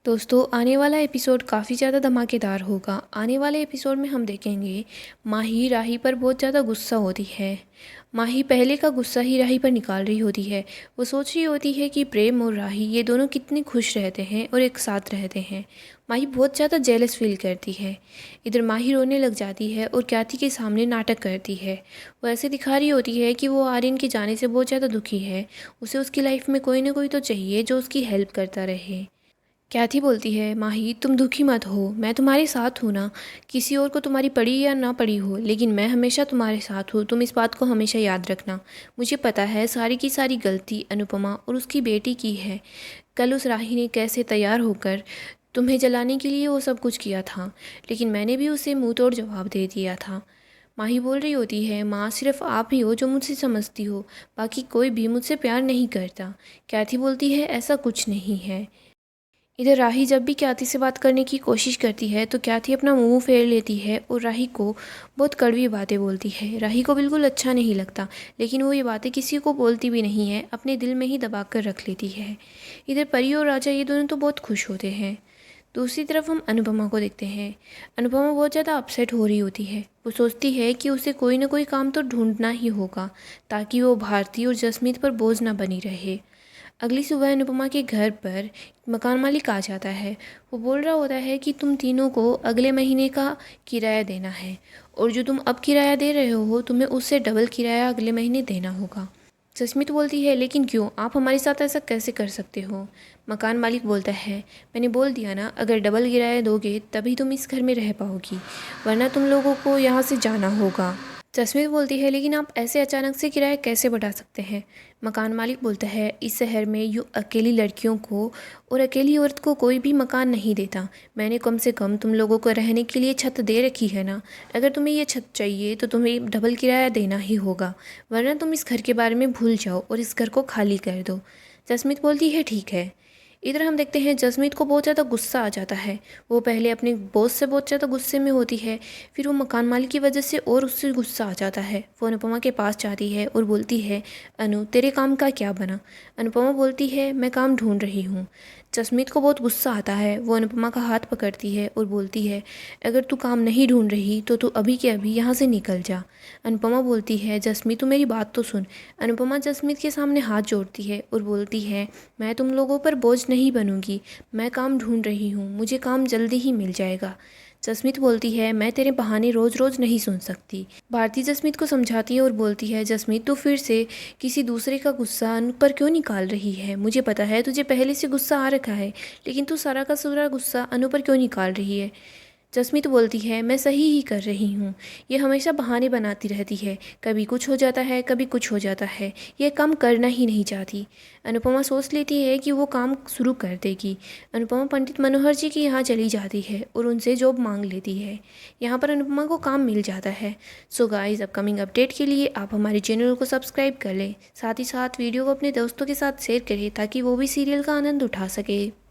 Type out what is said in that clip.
दोस्तों आने वाला एपिसोड काफ़ी ज़्यादा धमाकेदार होगा। आने वाले एपिसोड में हम देखेंगे माही राही पर बहुत ज़्यादा गुस्सा होती है। माही पहले का गुस्सा ही राही पर निकाल रही होती है। वो सोच रही होती है कि प्रेम और राही ये दोनों कितने खुश रहते हैं और एक साथ रहते हैं। माही बहुत ज़्यादा जेलस फील करती है। इधर माही रोने लग जाती है और ख्याति के सामने नाटक करती है। वो ऐसे दिखा रही होती है कि वो आर्यन के जाने से बहुत ज़्यादा दुखी है। उसे उसकी लाइफ में कोई ना कोई तो चाहिए जो उसकी हेल्प करता रहे। कैथी बोलती है, माही तुम दुखी मत हो, मैं तुम्हारे साथ हूँ ना। किसी और को तुम्हारी पड़ी या ना पड़ी हो, लेकिन मैं हमेशा तुम्हारे साथ हूँ। तुम इस बात को हमेशा याद रखना। मुझे पता है सारी की सारी गलती अनुपमा और उसकी बेटी की है। कल उस राही ने कैसे तैयार होकर तुम्हें जलाने के लिए वो सब कुछ किया था, लेकिन मैंने भी उसे मुंह तोड़ जवाब दे दिया था। माही बोल रही होती है, माँ सिर्फ आप ही हो जो मुझसे समझती हो, बाकी कोई भी मुझसे प्यार नहीं करता। कैथी बोलती है, ऐसा कुछ नहीं है। इधर राही जब भी क्याति से बात करने की कोशिश करती है तो क्याति अपना मुंह फेर लेती है और राही को बहुत कड़वी बातें बोलती है। राही को बिल्कुल अच्छा नहीं लगता, लेकिन वो ये बातें किसी को बोलती भी नहीं है, अपने दिल में ही दबा कर रख लेती है। इधर परी और राजा ये दोनों तो बहुत खुश होते हैं। दूसरी तरफ हम अनुपमा को देखते हैं। अनुपमा बहुत ज़्यादा अपसेट हो रही होती है। वो सोचती है कि उसे कोई ना कोई काम तो ढूंढना ही होगा ताकि वो भारती और जसमीत पर बोझ ना बनी रहे। अगली सुबह अनुपमा के घर पर मकान मालिक आ जाता है। वो बोल रहा होता है कि तुम तीनों को अगले महीने का किराया देना है और जो तुम अब किराया दे रहे हो तुम्हें उससे डबल किराया अगले महीने देना होगा। जसमीत बोलती है, लेकिन क्यों, आप हमारे साथ ऐसा कैसे कर सकते हो। मकान मालिक बोलता है, मैंने बोल दिया ना, अगर डबल किराया दोगे तभी तुम इस घर में रह पाओगी, वरना तुम लोगों को यहाँ से जाना होगा। जसमीत बोलती है, लेकिन आप ऐसे अचानक से किराया कैसे बढ़ा सकते हैं। मकान मालिक बोलता है, इस शहर में यूँ अकेली लड़कियों को और अकेली औरत को कोई भी मकान नहीं देता। मैंने कम से कम तुम लोगों को रहने के लिए छत दे रखी है ना। अगर तुम्हें ये छत चाहिए तो तुम्हें डबल किराया देना ही होगा, वरना तुम इस घर के बारे में भूल जाओ और इस घर को खाली कर दो। जसमीत बोलती है, ठीक है। इधर हम देखते हैं जसमीत को बहुत ज़्यादा गुस्सा आ जाता है। वो पहले अपने बॉस से बहुत ज़्यादा गुस्से में होती है, फिर वो मकान मालिक की वजह से और उससे गुस्सा आ जाता है। वो अनुपमा के पास जाती है और बोलती है, अनु तेरे काम का क्या बना। अनुपमा बोलती है, मैं काम ढूंढ रही हूँ। जसमीत को बहुत गुस्सा आता है। वो अनुपमा का हाथ पकड़ती है और बोलती है, अगर तू काम नहीं ढूंढ रही तो तू अभी के अभी यहाँ से निकल जा। अनुपमा बोलती है, जसमीत तू मेरी बात तो सुन। अनुपमा जसमीत के सामने हाथ जोड़ती है और बोलती है, मैं तुम लोगों पर बोझ नहीं बनूंगी, मैं काम ढूंढ रही हूँ, मुझे काम जल्दी ही मिल जाएगा। जसमीत बोलती है, मैं तेरे बहाने रोज़ रोज़ नहीं सुन सकती। भारती जसमीत को समझाती है और बोलती है, जसमीत तू फिर से किसी दूसरे का गुस्सा अनु पर क्यों निकाल रही है। मुझे पता है तुझे पहले से गुस्सा आ रखा है, लेकिन तू सारा का सारा गुस्सा अनु पर क्यों निकाल रही है। जसमीत बोलती है, मैं सही ही कर रही हूँ, ये हमेशा बहाने बनाती रहती है, कभी कुछ हो जाता है कभी कुछ हो जाता है, ये काम करना ही नहीं चाहती। अनुपमा सोच लेती है कि वो काम शुरू कर देगी। अनुपमा पंडित मनोहर जी के यहाँ चली जाती है और उनसे जॉब मांग लेती है। यहाँ पर अनुपमा को काम मिल जाता है। सो गाइस, अपकमिंग अपडेट के लिए आप हमारे चैनल को सब्सक्राइब कर लें, साथ ही साथ वीडियो को अपने दोस्तों के साथ शेयर करें ताकि वो भी सीरियल का आनंद उठा सके।